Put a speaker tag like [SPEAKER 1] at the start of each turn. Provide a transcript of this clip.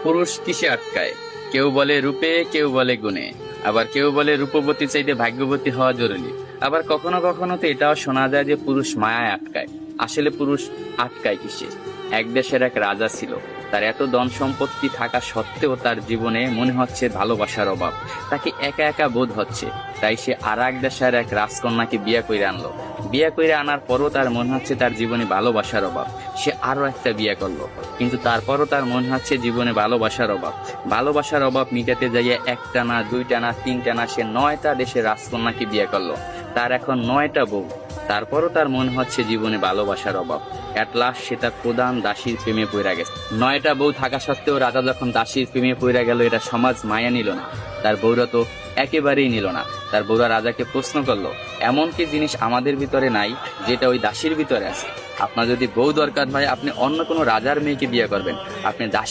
[SPEAKER 1] পুরুষ কিসে আটকায়? কেউ বলে রূপে, কেউ বলে গুণে, আবার কেউ বলে রূপবতী চাইতে ভাগ্যবতী হওয়া জরুরি। আবার কখনো কখনো তো এটাও শোনা যায় যে পুরুষ মায়ায় আটকায়। আসলে পুরুষ আটকায় কিসে? এক দেশের এক রাজা ছিল। তার এত ধন সম্পত্তি থাকা সত্ত্বেও তার জীবনে মনে হচ্ছে ভালোবাসার অভাব। তাকে একা একা বোধ হচ্ছে। তাই সে আর এক দেশের এক রাজকন্যাকে বিয়ে করে আনলো। বিয়ে করে আনার পরও তার মনে হচ্ছে তার জীবনে ভালোবাসার অভাব। সে আরো একটা বিয়ে করলো, কিন্তু তারপরও তার মনে হচ্ছে জীবনে ভালোবাসার অভাব। ভালোবাসার অভাব মিটাতে যাইয়া একটা না, দুইটা না, তিনটা না, সে 9টা দেশের রাজকন্যাকে বিয়ে করলো। তার এখন 9টা বউ। তারপরও তার মনে হচ্ছে জীবনে ভালোবাসার অভাব। এট লাস্ট সে তার প্রধান দাসীর প্রেমে পড়ে গেছে। 9টা বউ থাকা সত্ত্বেও রাজা যখন দাসীর প্রেমে পড়ে গেল, এটা সমাজ মায়া নিল না। তার বউরা তো একেবারেই নিল না। তার বউরা রাজাকে প্রশ্ন করলো, এমন কি জিনিস আমাদের ভিতরে নাই যেটা ওই দাসীর ভিতরে আছে? আপনার যদি বউ দরকার হয়, আপনি অন্য কোনো রাজার মেয়েকে বিয়ে করবেন। আপনি দাসী